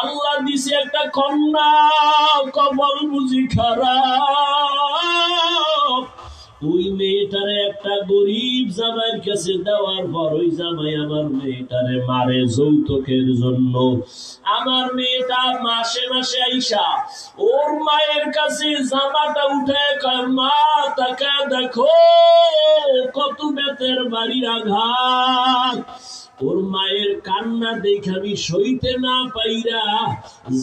আল্লাহ দিছে একটা কন্যা, কপাল বুঝি খারাপ। ওই মেয়েটারে একটা গরিব জামাইয়ের কাছে দেওয়ার পর ওই জামাই আমার মেয়েটারে মারে যৌতুকের জন্য। আমার মেয়েটা মাসে মাসে আইসা ওর মায়ের কাছে জামাটা উঠে কয়, মা তাকা দেখো কত বেতের বাড়ির আঘাত। ওর মায়ের কান্না দেখে আমি সইতে না পাইরা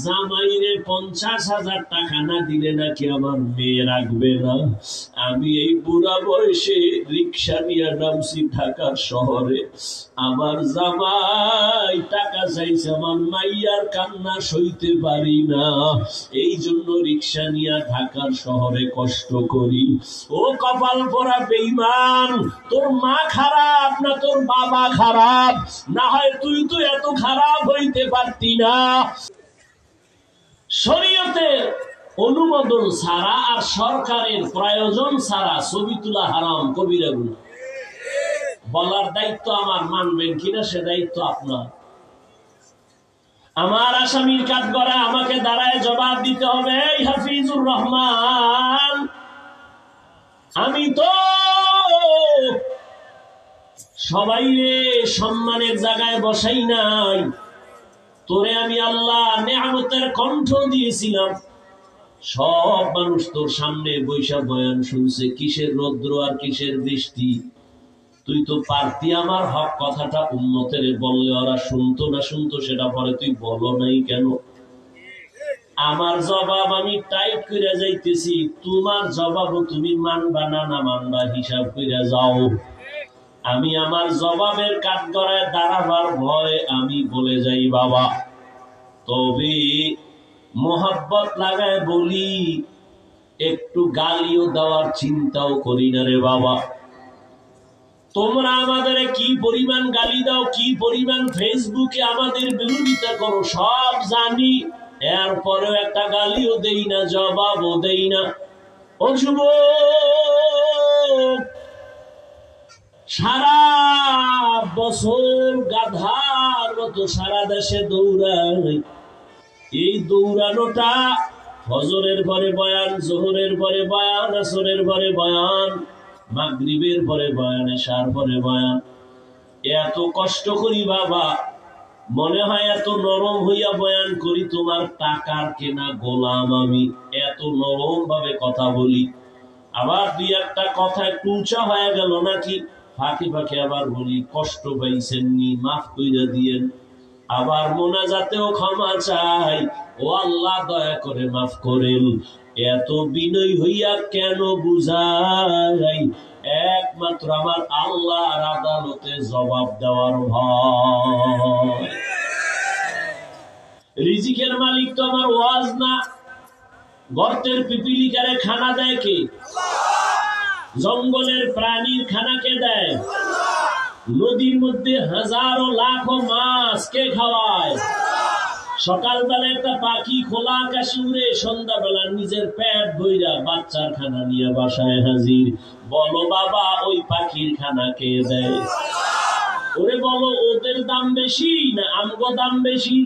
জামাইরে 50,000 টাকা না দিলে নাকি আমার মেয়ে রাখবে না। আমি এই বুড়া বয়সে রিক্সা নিয়ে নামছি ঢাকার শহরে। আমার জামাই টাকা চাইছে, আমার মাইয়ার কান্না সইতে পারি না, এই জন্য রিক্সা নিয়ে ঢাকার শহরে কষ্ট করি। ও কপাল পরা বেঈমান, তোর মা খারাপ না তোর বাবা খারাপ? না হয় তুই তো এত খারাপ হইতে পারতি না। শরীয়তের অনুমোদন ছাড়া আর সরকারের প্রয়োজন ছাড়া ছবি তোলা হারাম, কবিরা গুনাহ। বলার দায়িত্ব আমার, মানবেন কিনা সে দায়িত্ব আপনার। আমার আসামির কাঠগড়ায় আমাকে দাঁড়ায় জবাব দিতে হবে, হাফিজুর রহমান আমি তো সবাইরে সম্মানের জায়গায় বসাই নাই, তোরে আমি আল্লাহ নেয়ামতের কণ্ঠ দিয়েছিলাম। সব মানুষ তোর সামনে বৈশা বয়ান শুনছে, কিসের রৌদ্র আর কিসের বৃষ্টি। তুই তো পারতি আমার হক কথাটা উম্মতের বললে ওরা শুনতো না শুনতো সেটা পরে তুই বলো নাই কেন? আমার জবাব আমি টাইপ করে যাইতেছি, তোমার জবাবও তুমি মানবা না না মানবা হিসাব করে যাও। আমি আমার জবাবের কাঠগড়ায় দাঁড়াবার ভয় আমি বলে যাই বাবা। তবে মোহাব্বত লাগায় বলি, একটু গালিও দেওয়ার চিন্তাও করি না রে বাবা। তোমরা আমাদের কি পরিমাণ গালি দাও, কি পরিমাণ ফেসবুকে আমাদের বিরোধিতা করো সব জানি, এরপরেও একটা গালিও দেই না, জবাবও দেই না। ও যুবক, সারা বছর গাধার মতো সারা দেশে দৌড়াই। এই দৌড়ানোটা ফজরের পরে বয়ান, জোহরের পরে বয়ান, আসরের পরে বয়ান, মাগরিবের পরে বয়ান, এশার পরে বয়ান। এত কষ্ট করি বাবা, মনে হয় এত নরম হইয়া বয়ান করি, তোমার টাকার কেনা গোলাম আমি। এত নরম ভাবে কথা বলি, আবার দুই একটা কথা একটু উঁচা হয়ে গেল নাকি ফাঁকে ফাঁকে আবার বলি, কষ্ট পাইছেন নি মাফ কইরা দিয়েন। আবার মোনাজাতেও ক্ষমা চাই, ও আল্লাহ দয়া করে মাফ করেন। এত বিনয় হইয়া কেন বুঝাই? একমাত্র আমার আল্লাহর আদালতে জবাব দেওয়ার ভয়। রিজিকের মালিক তো আমার ওয়াজ না। গর্তের পিপিলিকারে খানা দেয় কে? জঙ্গলের প্রাণীর খানা কে দেয়? নদীর মধ্যে হাজারো লাখো মাছ কে খাওয়ায়? সকালবেলা একটা পাখি খোলা আকাশে উড়ে, সন্ধ্যাবেলা নিজের পেট ভইরা বাচ্চার খানা নিয়ে বাসায় হাজির। বলো বাবা, ওই পাখির খানা কে দেয়? ওরে বলো, ওদের দাম বেশি না আমগো দাম বেশি?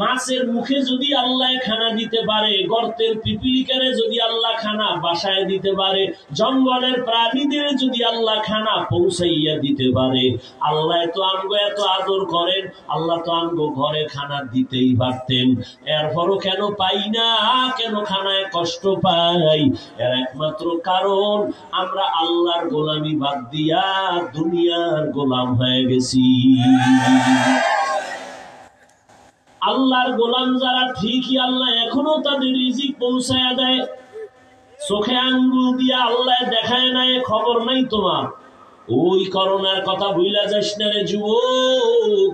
মাছের মুখে যদি আল্লাহ খানা দিতে পারে, গর্তের পিপিলিকারে যদি আল্লাহ খানা বাসায় দিতে পারে, জঙ্গলের প্রাণীদের যদি আল্লাহ খানা পৌঁছাইয়া দিতে পারে, আল্লাহ তো আমগো এত আদর করেন, আল্লাহ তো আমগো ঘরে খানা দিতেই পারতেন। এরপরও কেন পাই না? কেন খানায় কষ্ট পাই? এর একমাত্র কারণ আমরা আল্লাহর গোলামি বাদ দিয়া দুনিয়ার গোলাম হয়ে গেছি। আল্লাহর গোলাম যারা, ঠিকই আল্লাহ এখনো তাদের রিজিক পৌঁছায় দেয়, চোখে আঙ্গুল দিয়া আল্লাহ দেখায় নাই, খবর নাই তোমার। ওই করোনার কথা ভুইলা যাস না রে যুবক।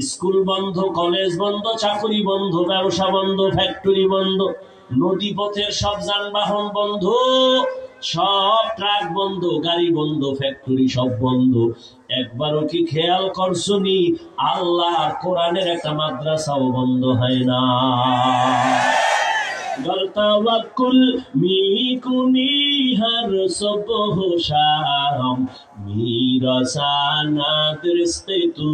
স্কুল বন্ধ, কলেজ বন্ধ, চাকরি বন্ধ, ব্যবসা বন্ধ, ফ্যাক্টরি বন্ধ, নদী পথের সব যানবাহন বন্ধ, সব ট্রাক বন্ধ, গাড়ি বন্ধ, ফ্যাক্টরি সব বন্ধ। একবারও কি খেয়াল করছো নি আল্লাহ কোরআনের একটা মাদ্রাসাও বন্ধ হয় না? gal tawakkul mi kuni har subh sham mera sana driste tu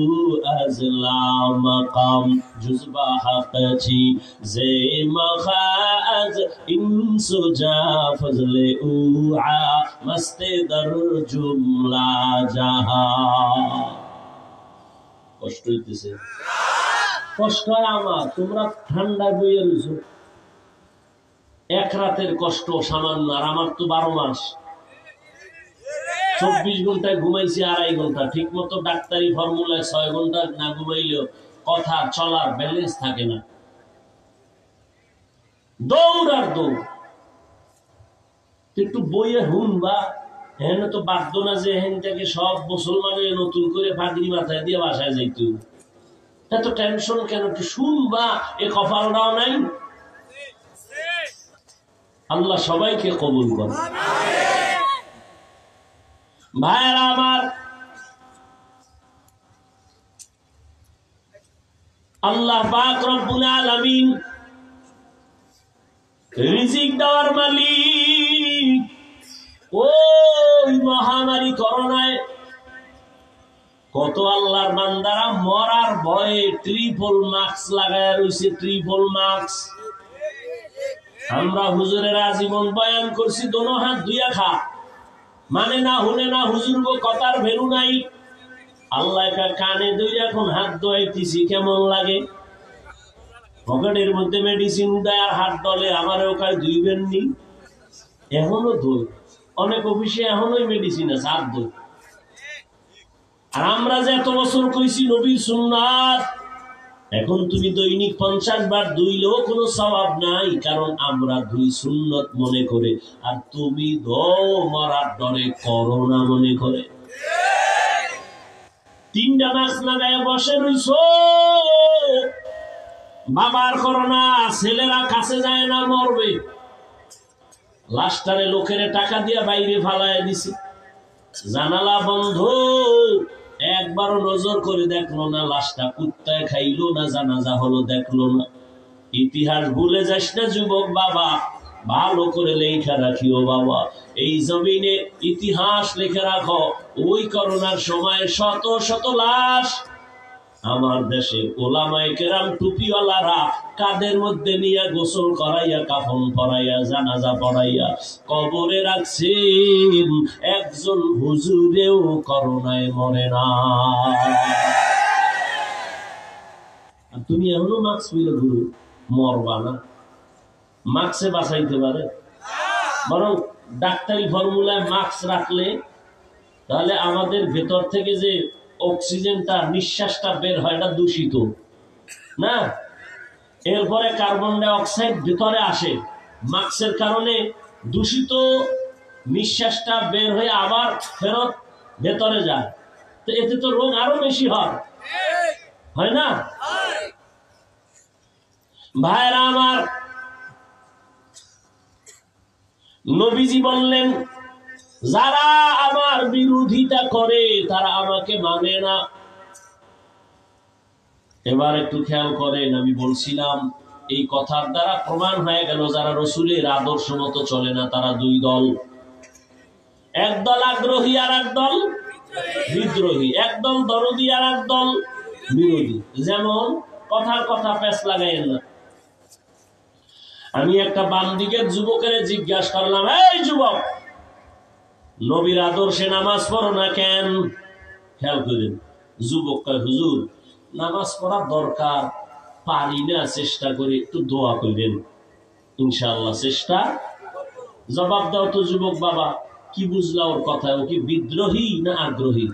azla maqam juzba haqchi ze makhaz insuja fazle ua maste dar jumla jaha কষ্ট হইতেছে কষ্ট আমার তোমরা ঠান্ডা বইয়ে রইছো এক রাতের কষ্ট সামান্য আর আমার তো 12 মাস 24 ঘন্টায় ঘুমাইছি 2.5 ঘন্টা ঠিক মতো ডাক্তারি ফর্মুলায় 6 ঘন্টা না ঘুমাইলেও কথা চলার ব্যালেন্স থাকে না দৌড় আর দৌড় একটু বইয়ে হুনবা এখানে তো বাধ্য না যে এখান থেকে সব মুসলমানের নতুন করে পাগড়ি মাথায় দিয়ে বাসায় যাইতে এত টেনশন কেন একটু শুনবা এ কপালটাও নাই আল্লাহ সবাইকে কবুল করে ভাইরা আমার আল্লাহ পাক রব্বুল আলামিন রিজিক দেওয়ার মালিক ওই মহামারী করোনায় কত আল্লাহর বান্দারা মরার ভয়ে ট্রিপল মাস্ক লাগায় রয়েছে ট্রিপল মাস্ক আমরা হুজুরের আজীবন বয়ান করছি দোনো হাত ধুইয়া খা মানে না হুনে না হুজুর গো কথার ভ্যালু নাই আল্লাহ কানে ধুইয়া এখন হাত ধোয়াইতেছি কেমন লাগে পকেটের মধ্যে মেডিসিন দেয় আর হাত ডলে আমার ওখানে ধুইবেন নি এখনো ধুই অনেক অফিসে এখনোই মেডিসিন আছে হাত ধুই আর আমরা যে এত বছর কইছি নবীর সুন্নাত এখন তুমি দৈনিক 50 বার ধুইলেও কোনো সওয়াব নাই কারণ আমরা দুই সুন্নত মনে করে আর তুমি মরার ডরে করোনা মনে করে 3টা মাস্ক লাগায় বসে রইছো বাবার করোনা ছেলেরা কাছে যায় না মরবে লাস্টারে লোকের টাকা দিয়া বাইরে ফালায় দিছে জানালা বন্ধ একবারও নজর করে দেখলো না লাশটা কুত্তায় খাইলো না জানাজা হলো দেখলো না ইতিহাস ভুলে যাস না যুবক বাবা ভালো করে লেখা রাখিও বাবা এই জমিনে ইতিহাস লেখা রাখো ওই করোনার সময় শত শত লাশ আমার দেশে ওলামায়ে কেরাম টুপিওয়ালারা কাদের মধ্যে নিয়ে গোসল করাইয়া কাফন পরাইয়া জানাজা পড়াইয়া কবরে রাখছেন একজন হুজুরেও করোনায় মরে না তুমি এখনো মাস্ক পরে ঘুরো মরবা না মাস্কে বাঁচাইতে পারে বরং ডাক্তারি ফর্মুলায় মাস্ক রাখলে তাহলে আমাদের ভেতর থেকে যে অক্সিজেনটা নিঃশ্বাসটা বের হয় এটা দূষিত না এরপরে কার্বন ডাই অক্সাইড ভিতরে আসে মাস্কের কারণে দূষিত নিঃশ্বাসটা বের হয়ে আবার ফেরত ভেতরে যায় তো এতে তো রোগ আরো বেশি হয় না ভাইরা আমার নবীজি বললেন যারা আমার বিরোধিতা করে তারা আমাকে মানে না এবার একটু খেয়াল করেন আমি বলছিলাম এই কথার দ্বারা প্রমাণ হয়ে গেল যারা রাসূলের আদর্শ মতো চলে না তারা দুই দল একদল আগ্রহী আর একদল বিদ্রোহী একদল দরদি আর একদল বিরোধী যেমন কথার কথা পেছ লাগাইয়েন না আমি একটা বাম দিকের যুবকের জিজ্ঞাসা করলাম এই যুবক নবীর আদর্শে নামাজ পড়ো না কেন খেয়াল করেন যুবক কয় হুজুর নামাজ পড়ার দরকার পারি না চেষ্টা করে একটু দোয়া করেন ইনশাআল্লাহ চেষ্টা জবাব দাও তো যুবক বাবা কি বুঝলা ওর কথা ও কি বিদ্রোহী না আগ্রহী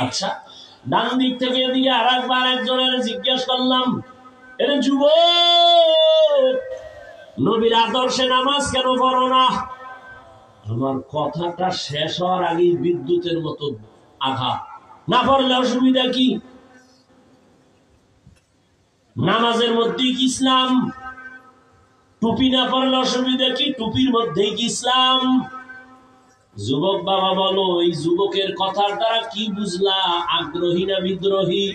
আচ্ছা ডান দিক থেকে দিয়ে আরেকবার একজনের জিজ্ঞাসা করলাম এরে যুবক নবীর আদর্শে নামাজ কেন পড়ো না আমার কথাটা শেষ হওয়ার আগেই বিদ্যুতের মতো আঘাত না পড়লে অসুবিধা কি নামাজের মধ্যেই কি ইসলাম টুপি না পড়লে অসুবিধা কি টুপির মধ্যেই কি ইসলাম যুবক বাবা বলো এই যুবকের কথার দ্বারা কি বুঝলা আগ্রহী না বিদ্রোহী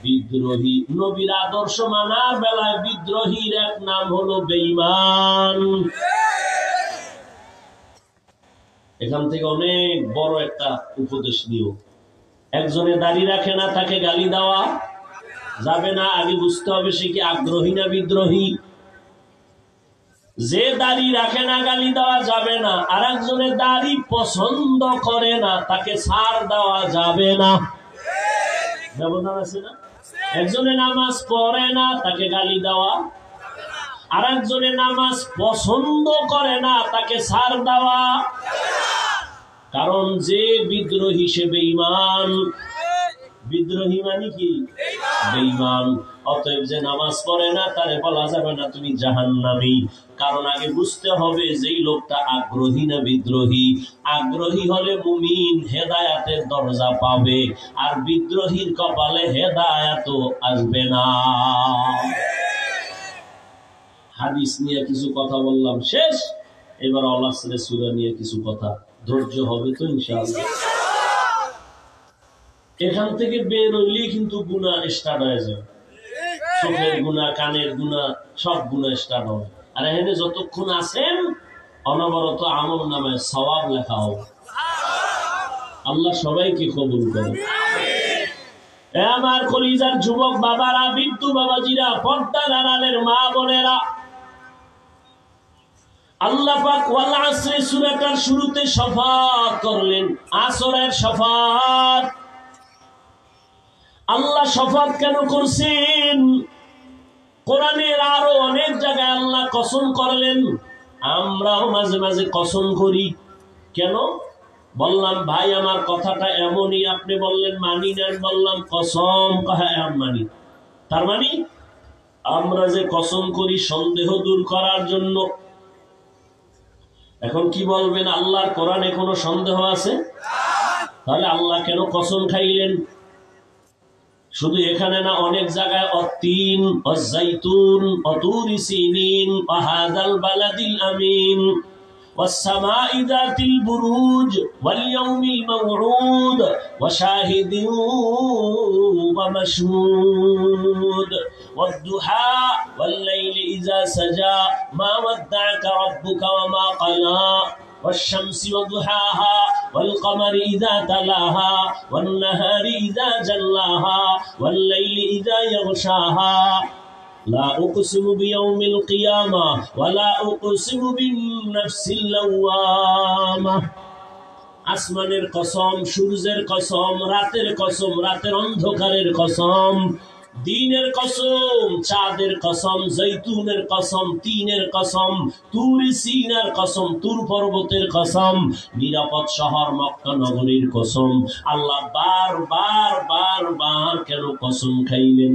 বিদ্রোহী। নবীর আদর্শ মানার বেলায় বিদ্রোহীর এক নাম হলো বেঈমান। এখান থেকে অনেক বড় একটা উপদেশ নিও। একজনে দাড়ি রাখে না, তাকে গালি দেওয়া যাবে না। আগে বুঝতে হবে সে কি আগ্রহী না বিদ্রোহী। যে দাড়ি রাখে না গালি দেওয়া যাবে না, আর একজনের দাড়ি পছন্দ করে না, তাকে ছাড় দেওয়া যাবে না। ব্যবধান আছে না? একজনে নামাজ পড়ে না, তাকে গালি দেওয়া, আর একজনে নামাজ পছন্দ করে না, তাকে ছাড় দেওয়া। কারণ যে বিদ্রোহী সে বেঈমান। বিদ্রোহী মানে কি? বেঈমান। অতএব যে নামাজ পড়ে না তারে বলা যাবে না তুমি জাহান্নামী। কারণ আগে বুঝতে হবে যেই লোকটা আগ্রহী না বিদ্রোহী। আগ্রহী হলে মুমিন হেদায়াতের দরজা পাবে, আর বিদ্রোহীর কপালে হেদায়াত আসবে না। হাদিস নিয়ে কিছু কথা বললাম, শেষ। এবার আল-আসরের সূরা নিয়ে কিছু কথা। ধৈর্য হবে তো ইনশাআল্লাহ। এখান থেকে বের হইলেই কিন্তু গুনাহ স্টার্ট হয়ে যাবে। চোখের গুনাহ, কানের গুনাহ, সব গুনাহ স্টার্ট হবে। আর এখানে যতক্ষণ আছেন অনবরত আমল নামায় সওয়াব লেখা হবে। আল্লাহ সবাইকে কবুল করুন। আমার কলিজার যুবক বাবারা, বিদ্যু বাবাজিরা, পর্দার আড়ালের মা বোনেরা, আল্লাহ পাক ওয়াল আসরে সূরাটার শুরুতে শফাত করলেন, আসরের শফাত। আল্লাহ শফাত কেন করছেন? কোরআনের আরো অনেক জায়গায় আল্লাহ কসম করলেন। আমরাও মাঝে মাঝে কসম করি। কেন? বললাম ভাই আমার কথাটা এমনই, আপনি বললেন মানি না, বললাম কসম, হ্যাঁ মানি। তার মানে আমরা যে কসম করি সন্দেহ দূর করার জন্য। এখন কি বলবেন, আল্লাহর কোরআনে কোনো সন্দেহ আছে? তাহলে আল্লাহ কেন কসম খাইলেন? শুধু এখানে না, অনেক জায়গায় অত্তিন, অজাইতুন, অতুরি সিনিন, ওয়াহাদাল বালাদিল আমিন, ওয়াসসামাই যাতিল বুরুজ, ওয়াল ইয়াউমিল মাউউদ, ওয়াশাহিদিন ওয়া মাশহুদ, ওয়াদ-দুহা ওয়াল লাইলি ইযা সাজা, মা ওয়াদ্দা'আকা রাব্বুকা ওয়া মা ক্বালা, والشمس وضحاها والقمر إذا تلاها والنهار إذا جلاها والليل إذا يغشاها لا أقسم بيوم القيامة ولا أقسم بالنفس اللوامة। আসমানের কসম, সূর্যের কসম, রাতের কসম, রাতের অন্ধকারের কসম, দিনের কসম, চাঁদের কসম, জৈতুনের কসম, তিনের কসম, তুর সিনার কসম, তুর পর্বতের কসম, নিরাপদ শহর মক্কা নগরীর কসম। আল্লাহ বার কেন কসম খাইলেন?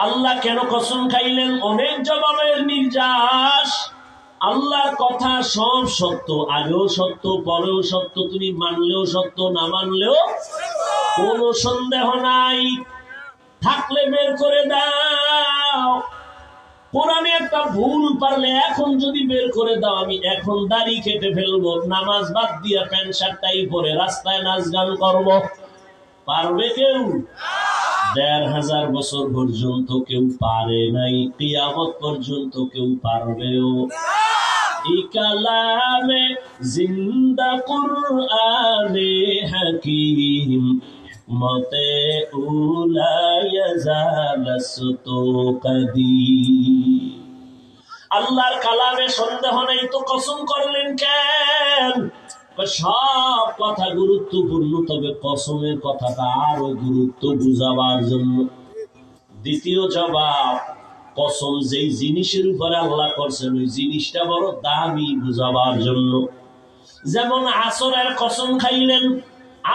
আল্লাহ কেন কসম খাইলেন? অনেক জবাবের নির্যাস। আল্লাহর কথা সব সত্য, আগেও সত্য, পরেও সত্য, তুমি মানলেও সত্য, না মানলেও কোনো সন্দেহ নাই। থাকলে বের করে দাও। কোরআনে একটা ভুল পারলে এখন যদি বের করে দাও, আমি এখন দাড়ি কেটে ফেলবো, নামাজ বাদ দিয়া প্যান্ট শার্টটাই পরে রাস্তায় নাচ গান করবো। পারবে কেউ? ১,৫০০ বছর পর্যন্ত কেউ পারে নাই, কিয়ামত পর্যন্ত কেউ পারবেও। এই কালামে জিন্দা কুরআনে হাকিম, মতে উলায় জালাসতু কাদিম। আল্লাহর কালামে সন্দেহ নেই, তো কসম করলেন কেন? সব কথা গুরুত্বপূর্ণ, তবে কসমের কথাটা আরো গুরুত্ব বুঝাবার জন্য। দ্বিতীয় জবাব, কসম যেই জিনিসের উপরে আল্লাহ করছেন ওই জিনিসটা বড় দামি বুঝাবার জন্য। যেমন আসরের কসম খাইলেন,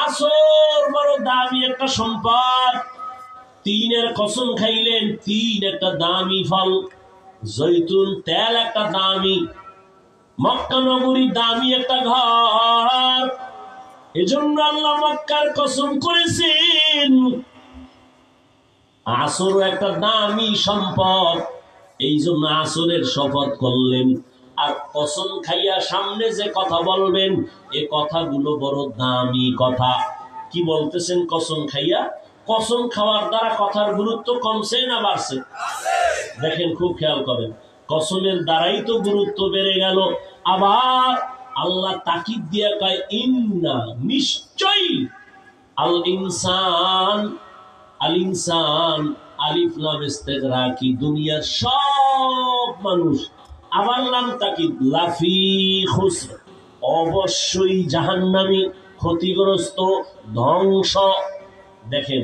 আসর বড় দামি একটা সম্পদ। তিনের কসম খাইলেন, তিন একটা দামি ফল। জৈতুন তেল একটা দামি, মক্কা নগরী দামি একটা ঘর। এজন্য আল্লাহ মক্কার কসম করেছেন। আসর একটা দামি সম্পদ, এই জন্য আসরের শপথ করলেন। আর কসম খাইয়া সামনে যে কথা বলবেন, এ কথাগুলো বড় দামি কথা। কি বলতেছেন কসম খাইয়া? কসম খাওয়ার দ্বারা কথার গুরুত্ব কমছে না বাড়ছে? দেখেন, খুব খেয়াল করেন, কসমের দ্বারাই তো গুরুত্ব বেড়ে গেল। আবার আল্লাহ তাকিদ দিয়া কয় ইন্না, নিশ্চয়ই, আল ইনসান, আল ইনসান আলিফ লাম ইস্তিগরাকি, দুনিয়ার সব মানুষ। আবার লাম তাকিদ লাফি খুসর, অবশ্যই জাহান্নামী, ক্ষতিগ্রস্ত, ধ্বংস। দেখেন,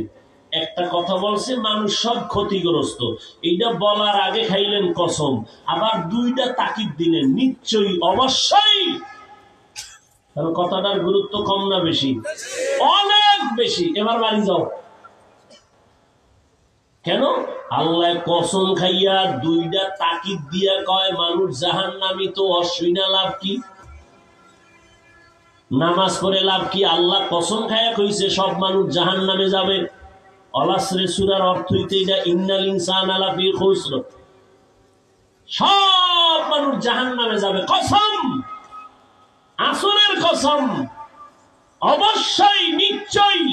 একটা কথা বলছে মানুষ সব ক্ষতিগ্রস্ত, এইটা বলার আগে খাইলেন কসম, আবার দুইটা তাকিদ দিলেন নিশ্চয়ই, অবশ্যই। তাহলে কথাটার গুরুত্ব কম না বেশি? অনেক বেশি। এবার বাড়ি যাও। কেন? আল্লাহ কসম খাইয়া দুইটা তাকিদ দিয়া কয় মানুষ জাহান্নামী, তো অসুইনা লাভ কি? নামাজ পড়ে লাভ কি? আল্লাহ কসম খাইয়া কইছে সব মানুষ জাহান্নামে যাবে। আল-আসর সূরার অর্থ হইতে এটা ইন্নাল ইনসানা লাফি খুসর, সব মানুষ জাহান্নামে যাবে, কসম, আসরের কসম, অবশ্যই, নিশ্চয়ই।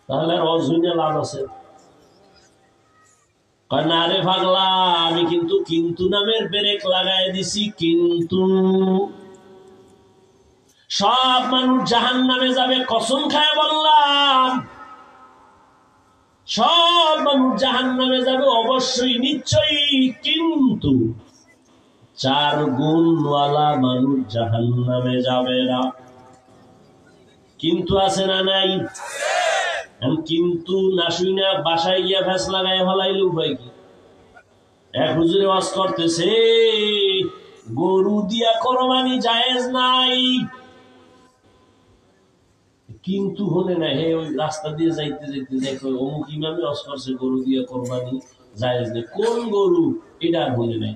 তাহলে অসুইনা লাভ আছে? না রে পাগলা, আমি কিন্তু নামের ব্রেক লাগাই দিছি। কিন্তু সব মানুষ জাহান্নামে যাবে, কসম খায় বললাম, সব মানুষ জাহান্নামে যাবে, অবশ্যই, নিশ্চয়ই। কিন্তু 4 গুণওয়ালা মানুষ জাহান্নামে যাবে না। কিন্তু আছে না নাই? কিন্তু না শুইনা বাসায় গিয়া ফ্যাস লাগাই ফেলাইলে উপায় কি? এক হুজুরে ওয়াজ করতেছে গরু দিয়া কোরবানি জায়েজ নাই, কিন্তু হলে না, হে ওই রাস্তা দিয়ে যাইতে যাইতে দেখো অমুক ইমামে ওয়াজ করছে গরু দিয়া কোরবানি জায়েজ নেই। কোন গরু? এটা আর হলে নাই।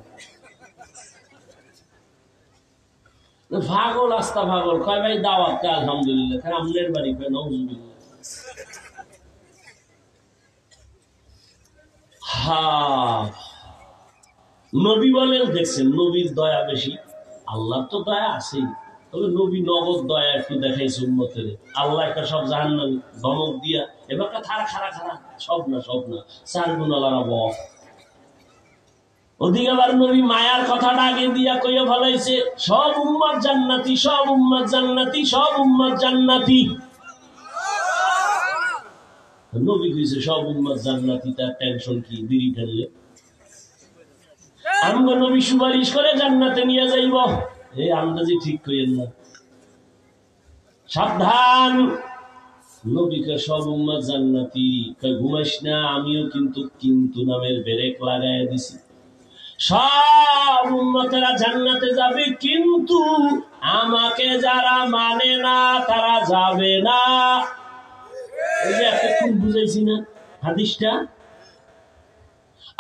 পাগল, আস্তা পাগল। কয় ভাই দাওয়াত, আলহামদুলিল্লাহ। আমনের বাড়ি, কয় নাউজুবিল্লাহ। নবী বলেন, দেখছেন নবীর দয়া বেশি, আল্লাহ তো দয়া আছেই, তবে নবী নগদ দয়া একটু দেখাইছে উম্মতের। আল্লাহ একটা সব জাহান্নামী ধমক দিয়া এবার খারা খারা খারা, সব না 4 গুণ আল্লাহর বফ। ওদিকে আবার নবী মায়ার কথাটা আগে দিয়া কইয়া ফলাইছে, সব উম্মত জান্নাতি, সব উম্মত জান্নাতি, সব উম্মত জান্নাতি। নবী কইছে সব উম্মত জান্নাতি, তার টেনশন কি? বিড়ি ঠেললে আমগো নবী সুপারিশ করে জান্নাতে নিয়ে যাইব, এই আন্দাজি ঠিক কইেন না, সাবধান। নবীকে সব উম্মত জান্নাতি, ঘুমাইস না, আমিও কিন্তু নামের ব্রেক লাগাই দিছি। সব উম্মতেরা জান্নাতে যাবে, কিন্তু আমাকে যারা মানে না তারা যাবে না। এই যে এতক্ষণ বুঝাইছি না হাদিসটা?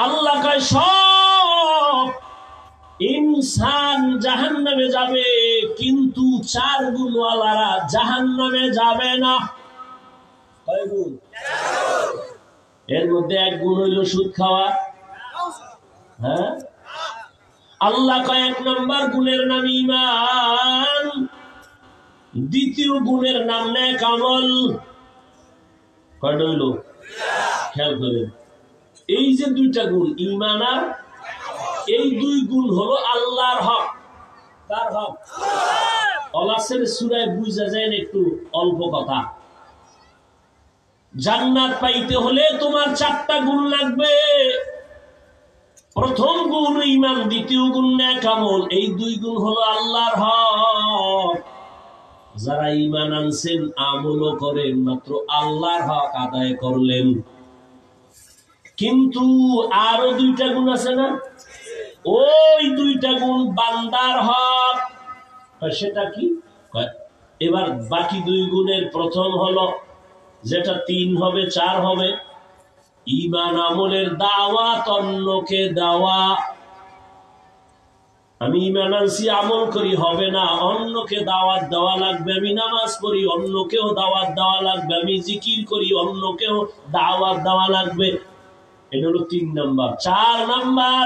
আল্লাহ কয় সব ইনসান জাহান্নামে যাবে, কিন্তু 4 গুণওয়ালারা জাহান্নামে যাবে না। কয় গুণ? এর মধ্যে 1 গুণ হইল সুদ খাওয়া। হ্যাঁ, আল্লাহ কয় 1 নম্বর গুণের নাম ঈমান, দ্বিতীয় গুণের নাম নেক আমল। কয়টা হইল? খেয়াল করেন, এই যে 2টা গুণ, ঈমান আর এই 2 গুণ হলো আল্লাহর হক। কার হক? আল-আসর সূরায় বুঝা যায় না একটু অল্প কথা। জান্নাত পাইতে হলে তোমার 4টা গুণ লাগবে। প্রথম গুণ ঈমান, দ্বিতীয় গুণ নেক আমল, এই 2 গুণ হলো আল্লাহর হক। যারা ঈমান আনছেন, আমলও করেন, মাত্র আল্লাহর হক আদায় করলেন। কিন্তু আরো 2টা গুণ আছে না? ওই 2টা গুণ বান্দার হক। সেটা কি? এবার বাকি 2 গুণের প্রথম হলো, যেটা 3 হবে 4 হবে, ঈমান আমলের দাওয়াত, অন্যকে দেওয়া। আমি ঈমান আনছি, আমল করি, হবে না, অন্যকে দাওয়াত দেওয়া লাগবে। আমি নামাজ পড়ি, অন্যকেও দাওয়াত দেওয়া লাগবে। আমি জিকির করি, অন্যকেও দাওয়াত দেওয়া লাগবে। এটা হলো 3 নাম্বার। 4 নাম্বার,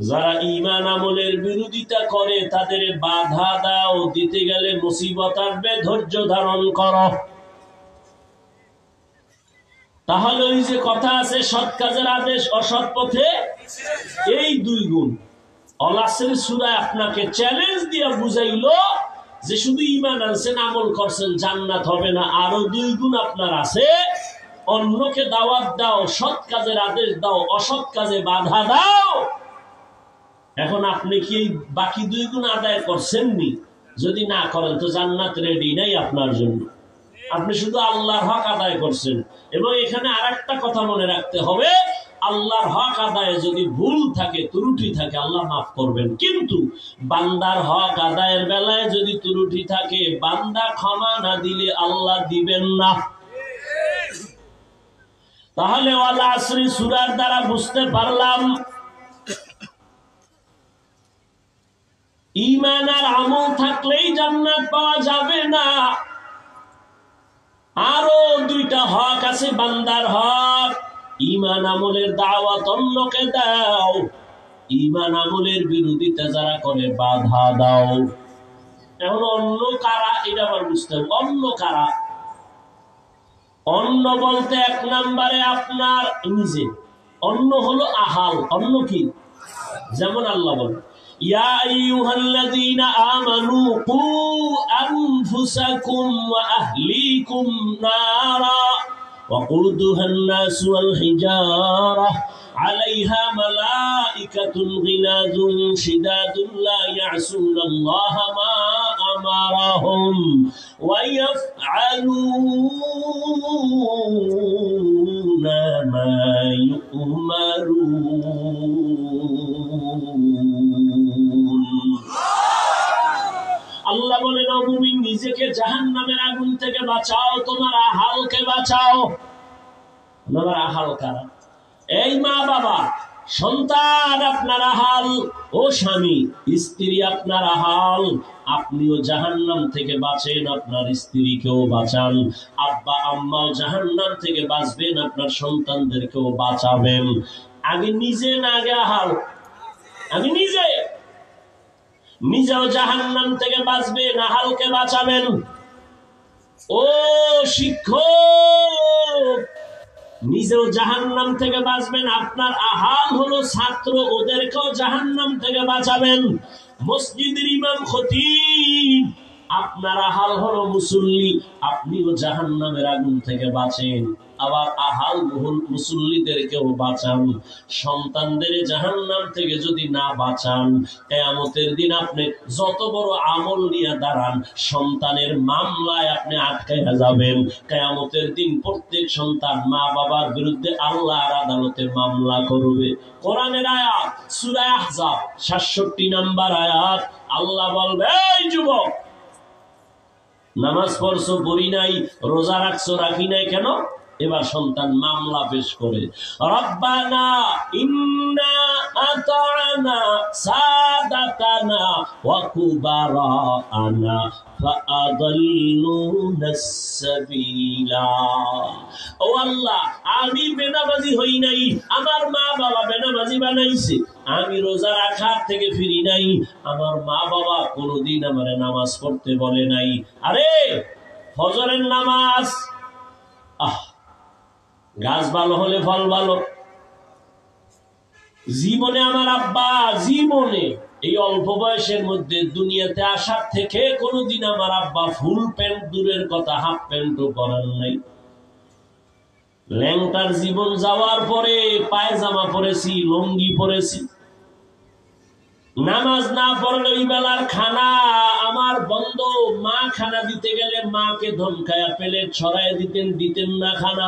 যারা ঈমান আমলের বিরোধিতা করে তাদের বাধা দাও, দিতে গেলে মুসিবত আসবে, ধৈর্য ধারণ করো। তাহলে ওই যে কথা আছে সৎ কাজের আদেশ অসৎ পথে এই 2 গুণ। আল-আসর সূরায় আপনাকে চ্যালেঞ্জ দিয়ে বুঝাইলো যে শুধু ঈমান আনছেন আমল করছেন জান্নাত হবে না, আরো 2 গুণ আপনার আছে। অন্যকে দাওয়াত দাও, সৎ কাজের আদেশ দাও, অসৎ কাজে বাধা দাও। এখন আপনি কি বাকি 2 গুণ আদায় করছেননি? যদি না করেন তো জান্নাত রেডি নাই আপনার জন্য। আপনি শুধু আল্লাহর হক আদায় করছেন। এবং এখানে আরেকটা কথা মনে রাখতে হবে, আল্লাহর হক আদায়ে যদি ভুল থাকে, ত্রুটি থাকে, আল্লাহ মাফ করবেন। কিন্তু বান্দার হক আদায়ের বেলায় যদি ত্রুটি থাকে, বান্দা ক্ষমা না দিলে আল্লাহ দিবেন না। তাহলে আল-আসর সূরার দ্বারা বুঝতে পারলাম ঈমান আর আমল থাকলেই জান্নাত পাওয়া যাবে না। আরো 2টা হক আছে বান্দার হক। ঈমান আমলের দাওয়াত অন্যকে দাও, ঈমান আমলের বিরোধিতা যারা করে বাধা দাও। এখন অন্য কারা, এটা আবার বুঝতে হবে অন্য কারা। অন্য বলতে 1 নম্বরে আপনার নিজে, অন্য হলো আহাল। অন্য কি? যেমন আল্লাহ বলেন ইয়া আইয়ুহাল্লাযীনা আমানু কু আনফুসাকুম ওয়া আহলিকুম নারা وقودها الناس والحجارة عليها ملائكة غلاظ شداد لا يعصون الله ما أمرهم ويفعلون ما يؤمرون। আল্লাহ বলেন ও মুমিন নিজেকে জাহান্নামের আগুন থেকে বাঁচাও, তোমার আহালকে বাঁচাও। তোমার আহাল কারা? এই মা বাবা, সন্তান আপনার আহাল, ও স্বামী স্ত্রী আপনার আহাল। আপনিও জাহান্নাম থেকে বাঁচেন, আপনার স্ত্রীকেও বাঁচান। আব্বা আম্মাও জাহান্নাম থেকে বাঁচবেন, আপনার সন্তানদেরকেও বাঁচাবেন। আগে নিজে না, আগে আহাল। আগে নিজেও জাহান্নাম থেকে বাঁচবেন, আহালকে বাঁচাবেন। ও শিক্ষক, নিজেও জাহান্নাম থেকে বাঁচবেন, আপনার আহাল হলো ছাত্র, ওদেরকেও জাহান্নাম থেকে বাঁচাবেন। মসজিদের ইমাম খতিব, আপনার আহাল হলো মুসল্লি, আপনিও জাহান্নামের আগুন থেকে বাঁচেন। আবার আহাল মুসল্লিদেরকেও বাঁচান। সন্তানদের জাহান্নাম থেকে যদি না বাঁচান, কিয়ামতের দিন আপনি যত বড় আমল নিয়ে দাঁড়ান, সন্তানের মামলায় আপনি আটকাইয়া যাবেন। কিয়ামতের দিন প্রত্যেক সন্তান মা বাবার বিরুদ্ধে আল্লাহর আদালতে মামলা করবে। কোরআনের আয়াত সূরা আহজাব ৬৭ নম্বর আয়াত। আল্লাহ বলবে, এই যুবক, নামাজ পড়ছো পড়ি নাই, রোজা রাখছো রাখি নাই কেন? এবার সন্তান মামলা পেশ করে, রব্বানা ইন্না আতা'না সাদাতানা ওয়া কুবারানা ফাআদাল্লুনাস সাবিলা। ও আল্লাহ, আমি বেনামাজি হই নাই, আমার মা বাবা বেনামাজি বানাইছে। আমি রোজা রাখার থেকে ফিরি নাই, আমার মা বাবা কোনোদিন আমারে নামাজ পড়তে বলে নাই। আরে ফজরের নামাজ, গাছ ভালো হলে ফল ভালো। জীবনে আমার আব্বা জীবনে এই অল্প বয়সের মধ্যে দুনিয়াতে আসার থেকে কোনোদিন আমার আব্বা ফুল প্যান্ট দূরের কথা হাফ প্যান্টও পরেন নাই। ল্যাংটার জীবন যাওয়ার পরে পায়জামা পরেছি, লুঙ্গি পরেছি। নামাজ না পড়লে ওই বেলার খানা আমার বন্ধ। মা খানা দিতে গেলে মাকে ধমকায়া প্লেট ছড়াই দিতেন না খানা।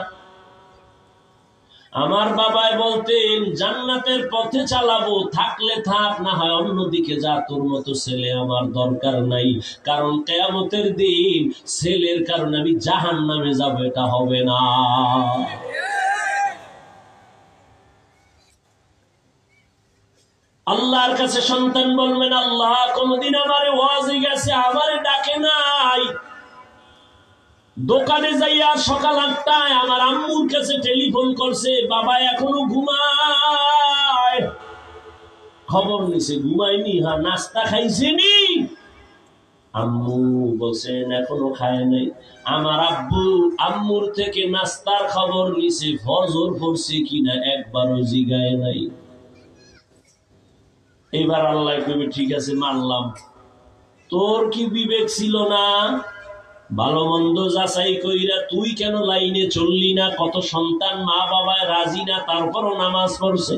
আমার বাবাই বলতেন, জান্নাতের পথে চালাবো, থাকলে থাক, না হয় অন্যদিকে যা, তোর মতো ছেলে আমার দরকার নাই। কারণ কিয়ামতের দিন ছেলের কারণে আমি জাহান্নামে যাব, এটা হবে না। আল্লাহর কাছে সন্তান বলবেন, আল্লাহ কোনদিন আমারে ওয়াজি গেছে, আমারে ডাকে নাই। দোকানে যাইয়া সকাল 8টায় আমার আম্মুর কাছে টেলিফোন করছে, বাবা এখনো ঘুমায়। খবর নিছে ঘুমায়নি, হ্যাঁ নাস্তা খাইছেনি। আম্মু বলছেন এখনো খায় নাই। আমার আব্বু আম্মুর থেকে নাস্তার খবর নিছে, ফজর পড়ছে কিনা একবারও জিগায় নাই। এবার আল্লাহ কবি ঠিক আছে মানলাম, তোর কি বিবেক ছিল না? ভালো মন্দ যাচাই কইরা তুই কেন লাইনে চললি না? কত সন্তান মা বাবায় রাজি না, তারপরও নামাজ পড়ছে।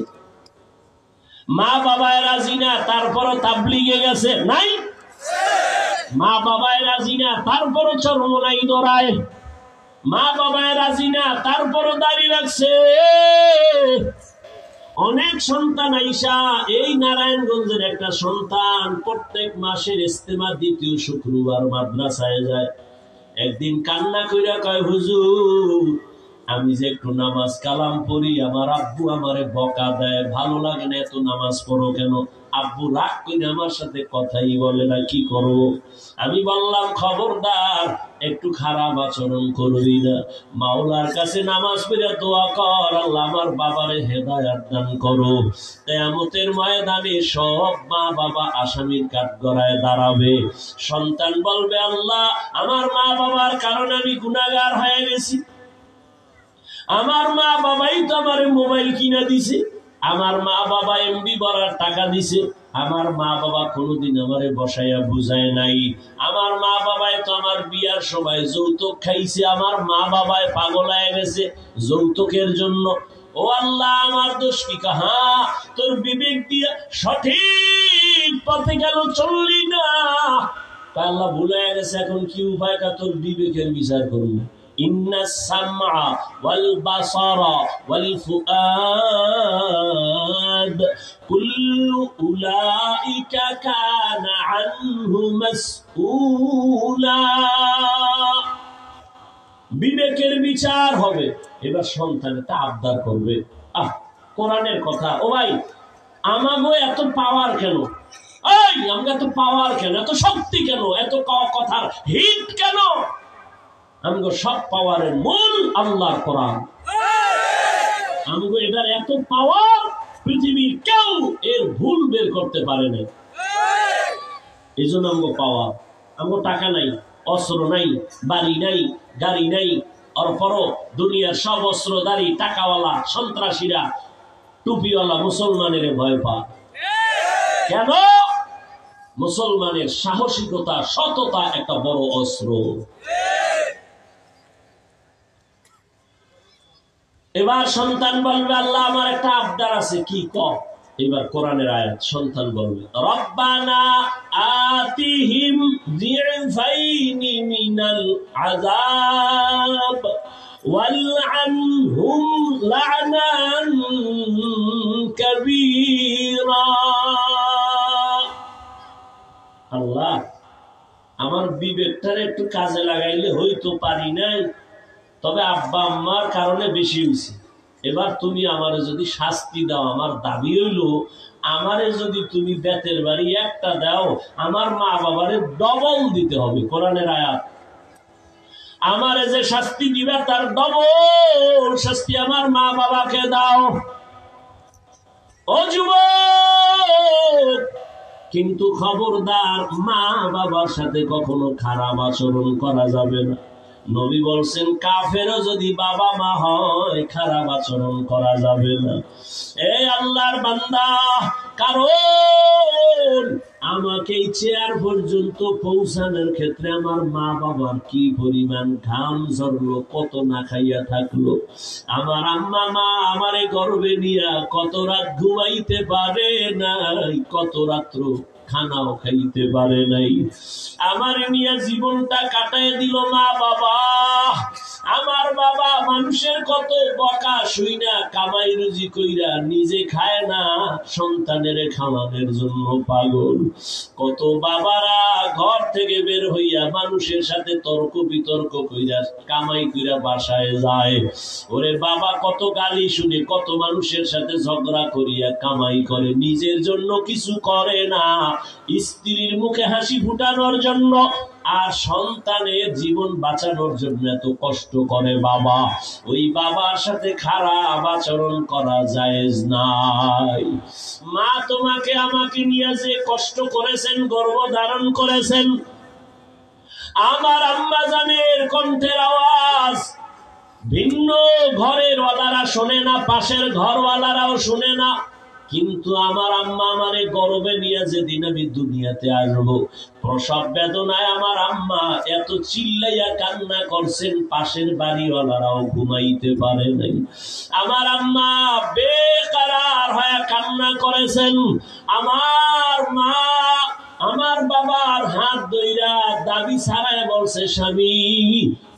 মা বাবায় রাজি না, তারপরও তাবলিগে গেছে নাই। মা বাবায় রাজি না, তারপরও চরমনাই দৌড়ায়। মা বাবায় রাজি না, তারপরও দাঁড়িয়ে রাখছে। অনেক সন্তান আইসা, এই নারায়ণগঞ্জের একটা সন্তান প্রত্যেক মাসের ইস্তেমা দ্বিতীয় শুক্রবার মাদ্রাসায় যায়। একদিন কান্না কইরা কয়, হুজুর আমি যে একটু নামাজ কালাম পড়ি, আমার আব্বু আমারে বকা দেয়, ভালো লাগে না, এত নামাজ পড়ো কেন? আব্বু রাগ করে আমার সাথে কথাই বলে না, কি করবো? আমি বললাম, খবরদার একটু খারাপ আচরণ করবি না, মাওলার কাছে নামাজ পড়ে দোয়া কর, আল্লাহ আমার বাবারে হেদায়েত দান করো। কিয়ামতের ময়দানে সব মা বাবা আসামির কাঠগড়ায় দাঁড়াবে। সন্তান বলবে, আল্লাহ আমার মা বাবার কারণে আমি গুনাহগার হয়ে গেছি। আমার মা বাবাই তো আমার মোবাইল কিনা দিছে, আমার মা বাবা এমবি ভরার টাকা দিছে, আমার মা বাবা কোনোদিন আমারে বসাইয়া বুঝায় নাই, আমার মা বাবাই তো আমার বিয়ার সময় যৌতুক খাইছে, আমার মা বাবায় পাগল হয়ে গেছে যৌতুকের জন্য। ও আল্লাহ আমার দোষ কি? কাহা তোর বিবেক দিয়া সঠিক পথে গেল চললি না। আল্লাহ ভুলে গেছে, এখন কি উপায়? তোর বিবেকের বিচার করবো। ইন্নাস সামআ ওয়াল বাসারা ওয়াল ফুআদ কুল্লু উলাইকা কানা আনহু মাসউলা। বিবেকের বিচার হবে। এবার সন্তানেরটা আবদার করবে, কোরআনের কথা। ও ভাই, আমাগো এত পাওয়ার কেন? আমাকে এত পাওয়ার কেন? এত শক্তি কেন? এত কথার হিট কেন? আমগো সব পাওয়ারের মূল আল্লাহর কোরআন। আমগো এটার এত পাওয়ার পৃথিবীর কেউ এর ভুল বের করতে পারে না। এই জন্য আমগো পাওয়ার। আমগো টাকা নাই, অস্ত্র নাই, বাড়ি নাই, গাড়ি নাই, অরপরও দুনিয়ার সব অস্ত্রধারী টাকাওয়ালা সন্ত্রাসীরা টুপিওয়ালা মুসলমানের ভয় পায়। কেন? মুসলমানের সাহসিকতা, সততা একটা বড় অস্ত্র। এবার সন্তান বলবে, আল্লাহ আমার একটা আবদার আছে। কি কর? এবার কোরআনের আয়াত। সন্তান বলবে, রব্বানা আতিহিম যিফাইনি মিনাল আযাব ওয়ালআনহুম লা'নান কাবীরা। আল্লাহ আমার বিবেকটারে একটু কাজে লাগাইলে হয়তো পারি নাই, তবে আব্বা আম্মার কারণে বেশি হয়েছে। এবার তুমি আমারে যদি শাস্তি দাও, আমার দাবি হইল আমারে যদি তুমি বেতের বাড়ি একটা দাও, আমার মা বাবারে ডবল দিতে হবে। কোরআনের আয়াত। আমারে যে শাস্তি দিবা তার ডবল শাস্তি আমার মা বাবাকে দাও। ও যুবক, কিন্তু খবরদার মা বাবার সাথে কখনো খারাপ আচরণ করা যাবে না। নবী বলছেন, কাফেরও যদি বাবা মা হয় খারাপ আচরণ করা যাবে না। এই আল্লাহর বান্দা, কারণ আমাকে এই চেয়ার পর্যন্ত পৌঁছানোর ক্ষেত্রে আমার মা বাবার কি পরিমাণ ঘাম ঝরলো, কত না খাইয়া থাকলো। আমার আম্মা মা আমারে গর্বে নিয়া কত রাত ঘুমাইতে পারে নাই, কত রাত্র খানাও খাইতে পারে নাই। আমার নিয়ে জীবনটা কাটায় দিল মা বাবা। আমার বাবা মানুষের কত বকা শুইনা কামাই রুজি কইরা নিজে খায় না, সন্তানের খাওয়ানোর জন্য পাগল। কত বাবারা ঘর থেকে বের হইয়া মানুষের সাথে তর্ক বিতর্ক কইরা কামাই কইরা বাসায় যায়। ওরে বাবা কত গালি শুনে, কত মানুষের সাথে ঝগড়া করিয়া কামাই করে, নিজের জন্য কিছু করে না, স্ত্রীর মুখে হাসি ফুটানোর জন্য আর সন্তানের জীবন বাঁচানোর জন্য এত কষ্ট করে বাবা। ওই বাবার সাথে খারাপ আচরণ করা জায়েজ নাই। মা তোমাকে আমাকে নিয়ে যে কষ্ট করেছেন, গর্ভ ধারণ করেছেন, আমার আম্মা জানের কণ্ঠের আওয়াজ ভিন্ন ঘরের ওয়ালারা শোনে না, পাশের ঘরওয়ালারাও শোনে না, কিন্তু আমার আম্মা আমারে গর্বে নিয়ে যেদিন আমি দুনিয়াতে আসবো, প্রসব বেদনায় আমার আম্মা এত চিল্লাইয়া কান্না করছেন, পাশের বাড়িওয়ালারাও ঘুমাইতে পারে নাই। আমার আম্মা বেকারার হয়ে কান্না করেছেন। আমার মা আমার বাবার হাত ধইরা দাবি ছাড়ায় বলছে, স্বামী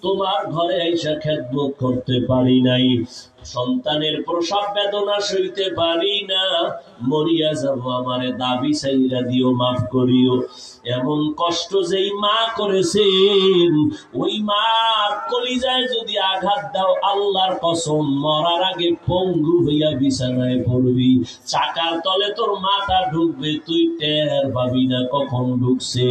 তোমার ঘরে আইসা খেদমত করতে পারি নাই, সন্তানের প্রসব বেদনা সইতে পারি না, মরিয়া যাব, আমারে দাবি চাইরা দিও, মাফ করিও। এমন কষ্ট যেই মা করেছেন, ওই মা কলিজায় যদি আঘাত দাও, আল্লাহর কসম মরার আগে পঙ্গু হইয়া বিছানায় পড়বি, চাকার তলে তোর মাথা ঢুকবে, তুই টের পাবি না কখন ঢুকছে।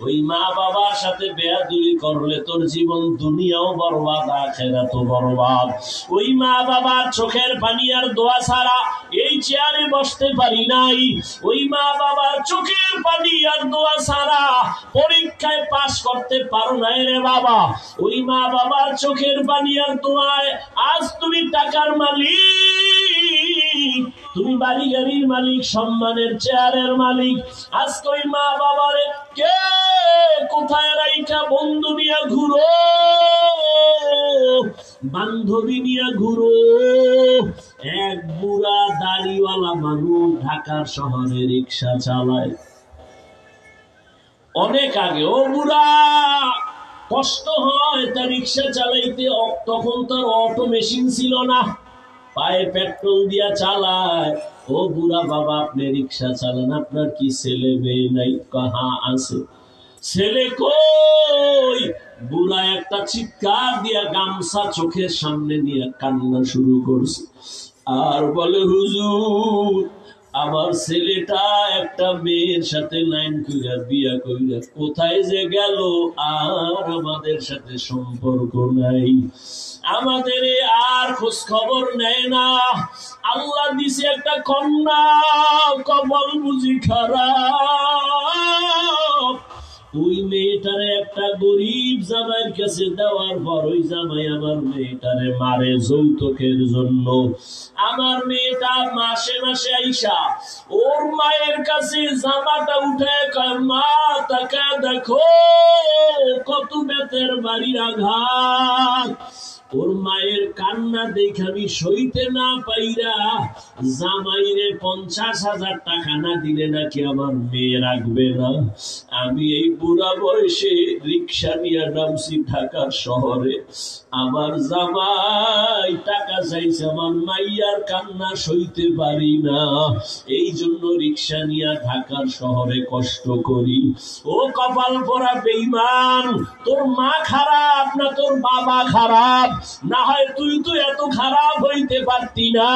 ওই মা বাবার সাথে বেয়াদবি করলে তোর জীবন দুনিয়াও বরবাদ, আখিরাতও বরবাদ। ওই মা বাবার চোখের পানি আর দোয়া ছাড়া এই চেয়ারে বসতে পারি নাই। ওই মা বাবার চোখের পানি আর দোয়া ছাড়া পরীক্ষায় পাশ করতে পারো নাই রে বাবা। ওই মা বাবার চোখের পানি আর দোয়ায় আজ তুমি টাকার মালিক, তুমি বাড়ি গাড়ির মালিক, সম্মানের চেয়ারের মালিক। আজকে ওই মা বাবারে কে কোথায় রাইখা বন্ধু নিয়ে ঘুরো, বান্ধবী নিয়ে ঘুরো। এক বুড়া দাড়িওয়ালা মানুষ ঢাকার শহরে রিক্সা চালায়, অনেক আগে। ও বুড়া কষ্ট হয় তার রিক্সা চালাইতে, তখন তার অটো মেশিন ছিল না, পায়ে পেট্রোল দিয়া চালায়। ও বুড়া বাবা আপনি রিক্সা চালান, আপনার কি ছেলে মেয়ে নাই? কাহা আছে। ছেলে কই? বুড়া একটা চিৎকার দিয়া গামছা চোখের সামনে নিয়ে কান্না শুরু করছে আর বলে, হুজুর আমার ছেলেটা একটা মেয়ের সাথে লাইন কইরা বিয়া কইরা কোথায় যে গেল, আর আমাদের সাথে সম্পর্ক নাই, আমাদের আর খোঁজ খবর নেয় না। আল্লাহ দিছে একটা কন্যা, কপাল বুঝি খারাপ। ওই মেয়েটারে একটা গরিব জামাইয়ের কাছে দেওয়ার পর ওই জামাই আমার মেয়েটারে মারে যৌতুকের জন্য। আমার মেয়েটা মাসে মাসে আইসা ওর মায়ের কাছে জামাটা উঠে কয়, মা তাকা দেখো কত বেতের বাড়ির আঘাত। ওর মায়ের কান্না দেখে আমি সইতে না পাইরা জামাইরে 50,000 টাকা না দিলে নাকি আমার মেয়ে রাখবে না। আমি এই বুড়া বয়সে রিক্সা নিয়ে নামছি ঢাকার শহরে, আমার জামাই টাকা চাইছে, আমার মাইয়ার কান্না সইতে পারি না, এই জন্য রিক্সা নিয়ে ঢাকার শহরে কষ্ট করি। ও কপাল পরা বেঈমান, তোর মা খারাপ না তোর বাবা খারাপ? না হয় তুই তো এত খারাপ হইতে পারতি না।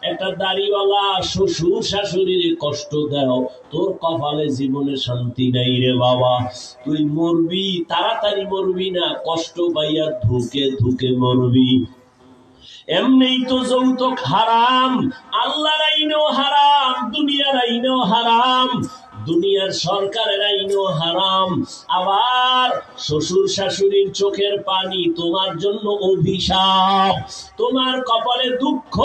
একটা দাড়িওয়ালা শ্বশুর শাশুড়ির কষ্ট দাও, তোর কপালে জীবনে শান্তি নাই রে বাবা। তুই মরবি, তাড়াতাড়ি মরবি না, কষ্ট পাইয়া ধুকে ধুকে মরবি। এমনি তো যৌতুক হারাম, আল্লাহর আইনেও হারাম, দুনিয়ার আইনেও হারাম, দুনিয়ার সরকারের আইনও হারাম। আবার শ্বশুর শাশুড়ির চোখের পানি তোমার জন্য অভিশাপ, তোমার কপালে দুঃখ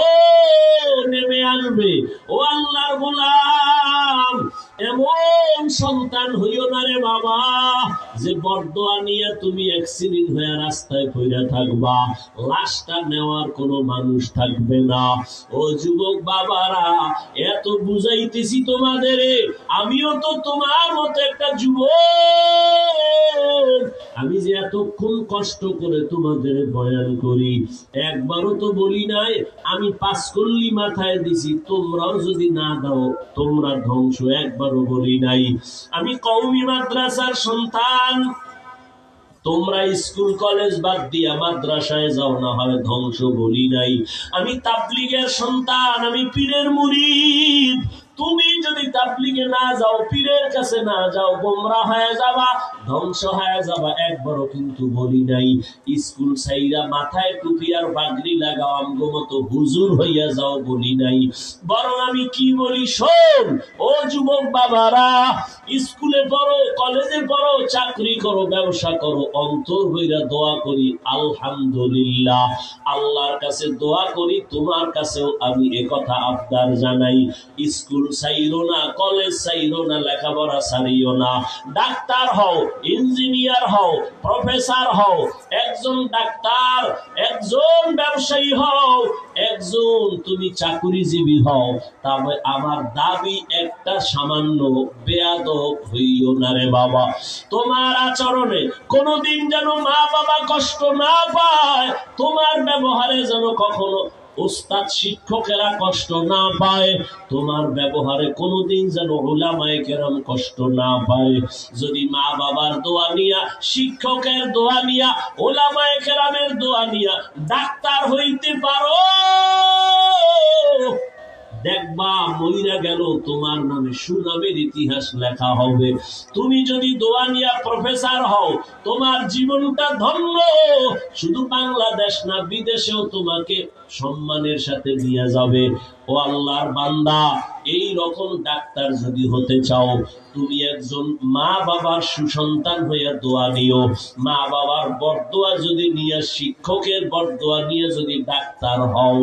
নেমে আসবে। ও আল্লাহর গোলাম, এমন সন্তান হইও না রে বাবা যে বরদোয়া নিয়ে তুমি অ্যাক্সিডেন্ট হয়ে রাস্তায় পড়ে থাকবা, লাশটা নেওয়ার কোনো মানুষ থাকবে না। ও যুবক বাবারা, এত বুঝাইতেছি তোমাদের, আমিও তো তোমার মতো একটা যুবক, আমি যে এতক্ষণ কষ্ট করে তোমাদের বয়ান করি, একবারও তো বলি নাই আমি 5 কল্লি মাথায় দিছি, তোমরাও যদি না দাও তোমরা ধ্বংস, একবারও বলি নাই। আমি কওমি মাদ্রাসার সন্তান, তোমরা স্কুল কলেজ বাদ দিয়া মাদ্রাসায় যাও, না হয় ধ্বংস, বলি নাই। আমি তাবলীগের সন্তান, আমি পীরের মুরিদ, তুমি যদি তাবলীগে না যাও, পীরের কাছে না যাও, গোমরাহ হয়ে যাবা, ধ্বংস হয়ে যাবা। একবারও কিন্তু বলি নাই স্কুল ছাইরা মাথায় টুপি আর পাগড়ি লাগাও আমগো মতো হুজুর হইয়া যাও, বলি নাই। বরং আমি কি বলি শোন, ও যুবক বাবারা, স্কুলে পড়ো, কলেজে পড়ো, চাকরি করো, ব্যবসা করো, অন্তর হইরা দোয়া করি আলহামদুলিল্লাহ, আল্লাহর কাছে দোয়া করি, তোমার কাছেও আমি একথা আবদার জানাই, স্কুল ছাইরো না, কলেজ ছাইরো না, লেখাপড়া ছাড়িও না। ডাক্তার হও, ইঞ্জিনিয়ার হও, প্রফেসর হও, একজন ডাক্তার, একজন ব্যবসায়ী হও, একজন তুমি চাকুরিজীবী হও, তবে আমার দাবি একটা, সামান্য বেয়াদব হইও না রে বাবা। তোমার আচরণে কোনোদিন যেন মা বাবা কষ্ট না পায়, তোমার ব্যবহারে যেন কখনো উস্তাদ শিক্ষকেরা কষ্ট না পায়, তোমার ব্যবহারে কোনোদিন যেন উলামায়ে কেরাম কষ্ট না পায়। যদি মা বাবার দোয়া নিয়া, শিক্ষকের দোয়া নিয়া, উলামায়ে কেরামের দোয়া নিয়া ডাক্তার হইতে পারো, দেখবা মইরা গেল তোমার নামে সুনামের ইতিহাস লেখা হবে। তুমি যদি দোয়া নিয়া প্রফেসর হও, তোমার জীবনটা ধন্য, শুধু বাংলাদেশ না বিদেশেও তোমাকে সম্মানের সাথে নিয়ে যাবে। ও আল্লাহর বান্দা, এই রকম ডাক্তার যদি হতে চাও, তুমি একজন মা বাবার সুসন্তান হইয়া দোয়া নিও। মা বাবার বরদোয়া যদি নিয়ে, শিক্ষকের বরদোয়া নিয়ে যদি ডাক্তার হও,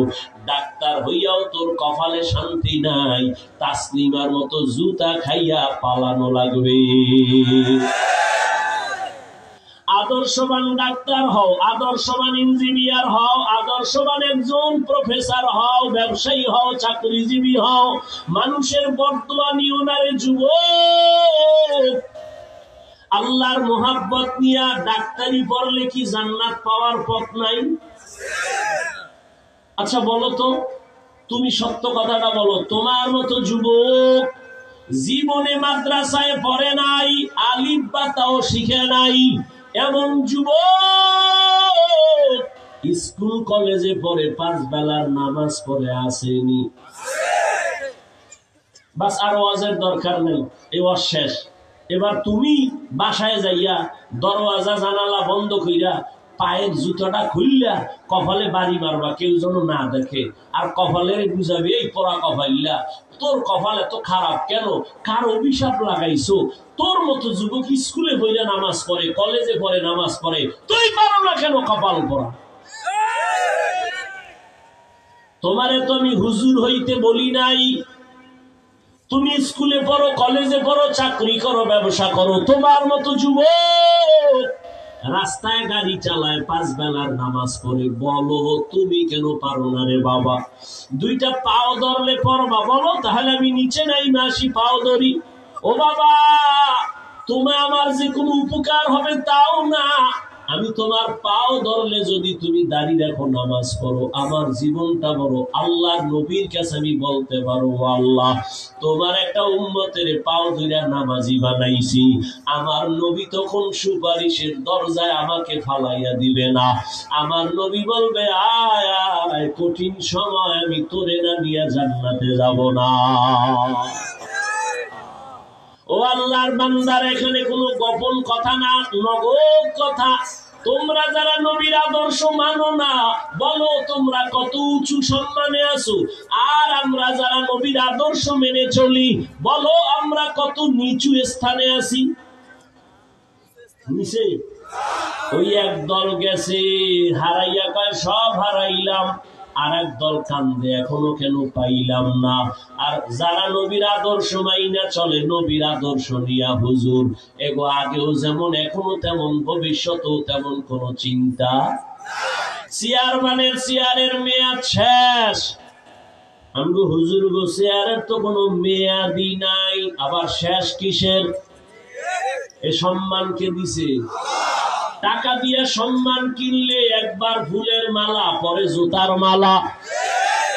ডাক্তার হইয়াও তোর কপালে শান্তি নাই, তাসলিমার মতো জুতা খাইয়া পালানো লাগবে। আদর্শবান ডাক্তার হও, আদর্শবান ইঞ্জিনিয়ার হও, আদর্শবান একজন প্রফেসর হও, ব্যবসায়ী হও, চাকরিজীবী হও, মানুষের বরদোয়া নিও না রে যুবক। আল্লাহর মোহাব্বত নিয়া ডাক্তারি পড়লে কি জান্নাত পাওয়ার পথ নাই? আচ্ছা বলো তো, তুমি সত্য কথাটা বলো, তোমার মতো যুবক জীবনে মাদ্রাসায় পড়ে নাই, আলিফ বা তাও শিখে নাই, এমন যুবক স্কুল কলেজে পড়ে 5 বেলার নামাজ পড়ে আসেনি? বাস, আর ওয়াজের দরকার নেই, এই ওয়াজ শেষ। এবার তুমি বাসায় যাইয়া দরওয়াজা জানালা বন্ধ কইরা পায়ের জুতাটা খুললা কপালে বাড়ি মারবা, কেউ যেন না দেখে, আর কপালে বুঝাবে এই পড়া কপাইল্লা, তোর কপালে তো খারাপ কেন, কার অভিশাপ লাগাইছো? তোর মতো যুবক স্কুলে বইলে নামাজ পড়ে, কলেজে পড়ে নামাজ পড়ে, তুই পারো না কেন কপাল পড়া? তোমারে তো আমি হুজুর হইতে বলি নাই, তুমি স্কুলে পড়ো, কলেজে পড়ো, চাকরি করো, ব্যবসা করো, তোমার মতো যুবক রাস্তায় গাড়ি চালায়, 5 বেলার নামাজ পড়ে, বলো তুমি কেন পারো না রে বাবা? 2টা পাও ধরলে পড়বা, বলো তাহলে আমি নিচে নাই মাসি পাও ধরি। ও বাবা, তুমি আমার যে কোনো উপকার হবে তাও না, আমি তোমার পাও ধরলে যদি তুমি দাঁড়িয়ে রাখো, নামাজ পড়ো, আমার জীবনটা বড়, আল্লাহর নবীর কাছে আমি বলতে পারো, আল্লাহ তোমার একটা উম্মতের পাও ধরে নামাজি বানাইছি, আমার নবী তখন সুপারিশের দরজায় আমাকে ফালাইয়া দিবে না, আমার নবী বলবে আয় আয়, কঠিন সময় আমি তোরে না নিয়ে জান্নাতে যাব না। ও আল্লাহর বান্দার, এখানে কোনো গোপন কথা না, নগদ কথা। তোমরা যারা নবীর আদর্শ মানো না, বলো তোমরা কত উঁচু সম্মানে আছো, আর আমরা যারা নবীর আদর্শ মেনে চলি, বলো আমরা কত নিচু স্থানে আছি। নিচে ওই এক দল গেছে হারাইয়া, কয় সব হারাইলাম, আর এক দল কান্দে এখনো কেন পাইলাম না। আর যারা নবীর আদর্শ মাইনা চলে, নবীর আদর্শ নিয়া হুজুর, এগো আগেও যেমন এখনো তেমন, ভবিষ্যতেও তেমন কোন চিন্তা। চেয়ারম্যানের চেয়ারের মেয়াদ শেষ, আমগো হুজুর গো চেয়ারের তো কোনো মেয়াদি নাই, আবার শেষ কিসের? এ সম্মান কে দিছে? টাকা দিয়ে সম্মান কিনলে একবার ফুলের মালা, পরে জুতার মালা।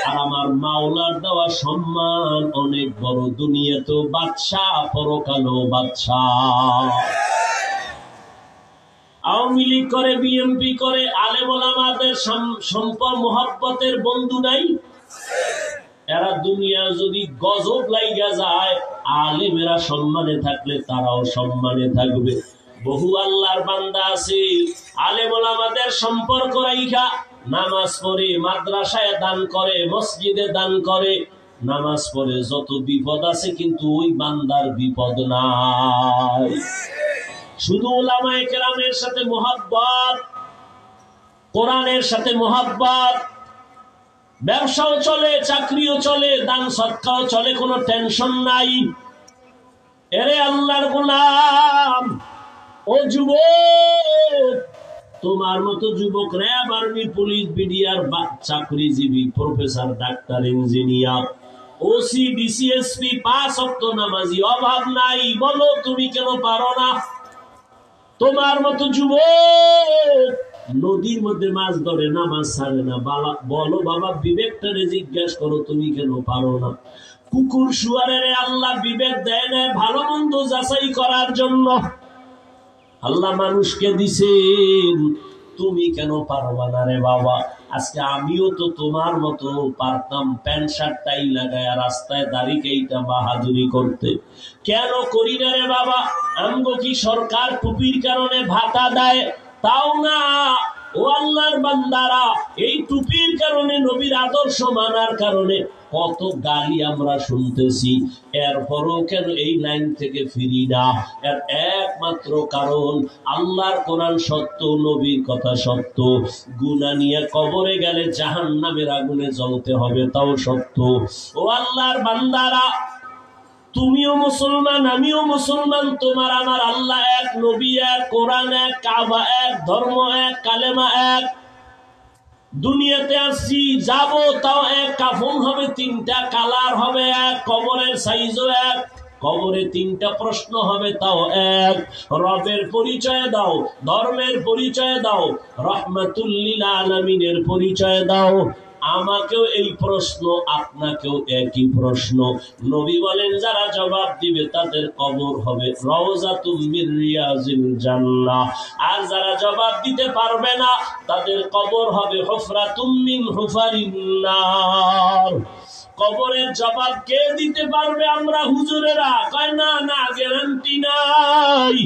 আর আমার মাওলার দেওয়া সম্মান অনেক বড়, দুনিয়া তো বাদশা, পরকালও বাদশা। আওয়ামী লীগ করে, বিএনপি করে, আলেম ওলামাদের সম্পর্ক মহব্বতের বন্ধু নাই? এরা দুনিয়া যদি গজব লাইগা যায়, আলেমেরা সম্মানে থাকলে তারাও সম্মানে থাকবে। বহু আল্লাহর বান্দা আছে আলেম ওলামাদের সম্পর্ক রাইখা নামাজ পড়ে, মাদ্রাসায় দান করে, মসজিদে দান করে, নামাজ পড়ে, যত বিপদ আছে কিন্তু ওই বান্দার বিপদ নাই। শুধু উলামায়ে কেরামের সাথে মুহাব্বত, কোরআনের সাথে মুহাব্বত, ব্যবসাও চলে, চাকরিও চলে, দান সদকাও চলে, কোনো টেনশন নাই। এরে আল্লাহর গোলাম, ও যুবক, তোমার মতো যুবক র্যাব, আর্মি, পুলিশ, বিডিআর, চাকরিজীবী, professor, doctor, engineer, OC, DC SP, 5 ওয়াক্ত নামাজি, অভাব নাই। বলো তুমি কেন পারো না? তোমার মতো যুবক নদীর মধ্যে মাছ ধরে, নামাজ ছাড়ে না, বলো বাবা, বিবেকটারে জিজ্ঞাসা করো তুমি কেন পারো না? কুকুর শুয়ারের আল্লাহ বিবেক দেয় না ভালো মন্দ যাচাই করার জন্য। আল্লাহ মানুষকে দিছেন, তুমি কেন পারবা না রে বাবা? আজকে আমিও তো তোমার মতো পারতাম প্যান্ট শার্ট টাই লাগায় রাস্তায় দাড়ি কেইটা বাহাদুরি করতে, কেন করি না রে বাবা? আমগো কি সরকার টুপির কারণে ভাতা দেয়? তাও না। ও আল্লাহর বান্দারা, এই টুপির কারণে, নবীর আদর্শ মানার কারণে কত গালি আমরা শুনতেছি, এরপরও কেন এই লাইন থেকে ফিরি না? এর একমাত্র কারণ আল্লাহর কোরআন সত্য, নবীর কথা সত্য। গুনাহ নিয়ে কবরে গেলে জাহান্নামের আগুনে জ্বলতে হবে, তাও সত্য। ও আল্লাহর বান্দারা, তুমিও মুসলমান, আমিও মুসলমান, তোমার আমার আল্লাহ এক, নবী এক, কোরআন এক, কাবা এক, ধর্ম এক, কালেমা এক। দুনিয়াতে আসছি, যাব তাও এক, কাফন হবে 3টা, কালার হবে এক, কবরের সাইজও এক, কবরে 3টা প্রশ্ন হবে তাও এক। রবের পরিচয় দাও, ধর্মের পরিচয় দাও, রাহমাতুল লিল আলামিনের পরিচয় দাও। আমাকেও এই প্রশ্ন, আপনাকেও একই প্রশ্ন। নবী বলেন যারা জবাব দিবে তাদের কবর হবে রওজাতুম মির রিয়াজিল জান্নাহ, আর যারা জবাব দিতে পারবে না তাদের কবর হবে হুফরাতুম মিন হুফারিন নার। কবরের জবাব কে দিতে পারবে? আমরা হুজুরেরা। কয় না না, গ্যারান্টি নাই।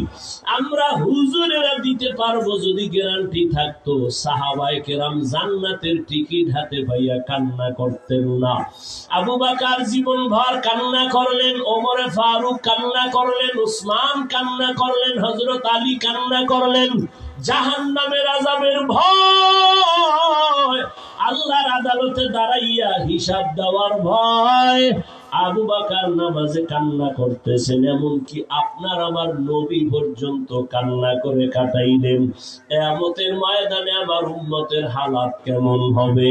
আমরা হুজুরেরা দিতে পারবো যদি গ্যারান্টি থাকতো। সাহাবায়ে কেরাম জান্নাতের টিকিট হাতে পাইয়া কান্না করতেন না। আবু বকর জীবন ভর কান্না করলেন, ওমর ফারুক কান্না করলেন, উসমান কান্না করলেন, হযরত আলী কান্না করলেন। জাহান্নামের আযাবের ভয়, আল্লাহর আদালতে দাঁড়াইয়া হিসাব দেওয়ার ভয়। আবু বকর নামাজে কান্না করতেছেন, এমনকি আপনার আমার নবী পর্যন্ত কান্না করে কাটাইলেন। কিয়ামতের ময়দানে আমার উম্মতের হালাত কেমন হবে?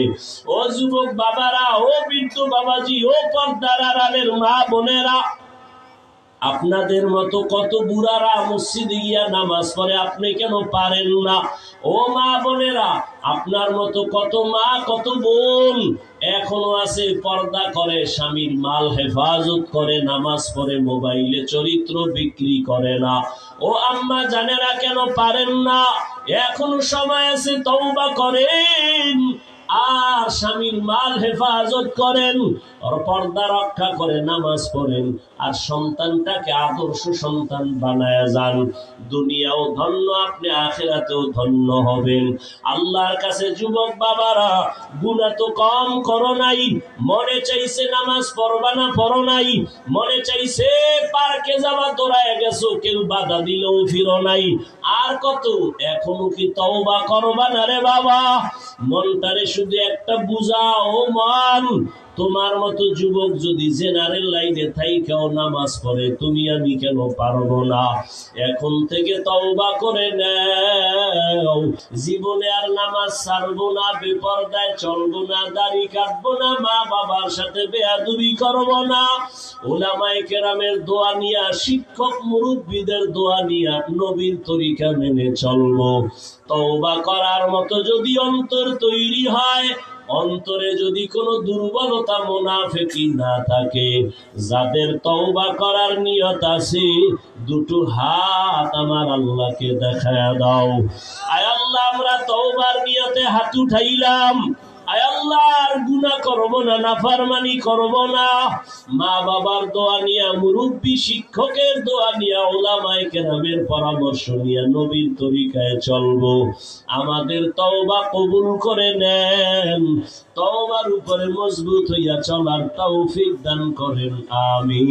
ও যুবক বাবারা, ও বৃদ্ধ বাবাজি, ও পর্দার আড়ালের মা বোনেরা, আপনাদের মতো কত বুড়ারা মসজিদে গিয়া নামাজ পড়ে, আপনি কেন পারেন না? ও মা বোনেরা, আপনার মতো কত মা, কত বোন এখনো আছে, পর্দা করে, স্বামীর মাল হেফাজত করে, নামাজ পড়ে, মোবাইলে চরিত্র বিক্রি করে না। ও আম্মা জানেরা কেন পারেন না? এখনো সময় আছে, তওবা করেন, আর স্বামীর মাল হেফাজত করেন, পর্দা রক্ষা করে নামাজ পড়েন, আর সন্তানটাকে আদর্শ সন্তান বানায় যান। দুনিয়াও ধন্য, আপনি আখিরাতেও ধন্য হবেন। আল্লাহর কাছে যুবক বাবারা, গুনাহ তো কম করো নাই, মনে চাইছে নামাজ পড়বা না, পড়ো নাই, মনে চাইছে পার্কে যাবা, দৌড়ায় গেছো, কেউ বাধা দিলেও ফিরো নাই। আর কত? এখনো কি তওবা করবা না রে বাবা? মনটারে শুধু একটা বুঝাও, মান, তোমার মতো যুবক যদি জেনারেল লাইনে থাইকাও নামাজ পড়ে, তুমি আমি কেন পারবো না? এখন থেকে তওবা করে নাও, জীবনে আর নামাজ ছাড়বো না, বেপরদায় চলবো না, দাড়ি কাটবো না, মা বাবার সাথে বেয়াদবি করবো না, উলামায়ে কেরামের দোয়া নিয়া, শিক্ষক মুরব্বীদের দোয়া নিয়া নবীর তরিকা মেনে চলবো। তওবা করার মতো যদি অন্তর তৈরি হয়, অন্তরে যদি কোনো দুর্বলতা, মুনাফিকি না থাকে, যাদের তওবা করার নিয়ত আছে, দুটো হাত আমার আল্লাহকে দেখায়া দাও। আয় আল্লাহ, আমরা তওবার নিয়তে হাত উঠাইলাম। আয় আল্লাহর গুনাহ করব না, নাফরমানি করব না, মা বাবার দোয়া নিয়া, মুরব্বী শিক্ষকের দোয়া নিয়া, উলামায়ে কেরামের পরামর্শ নিয়া নবীর তরিকায় চলবো। আমাদের তওবা কবুল করে নেন, তওবার উপরে মজবুত হইয়া চলার তৌফিক দান করেন, আমিন।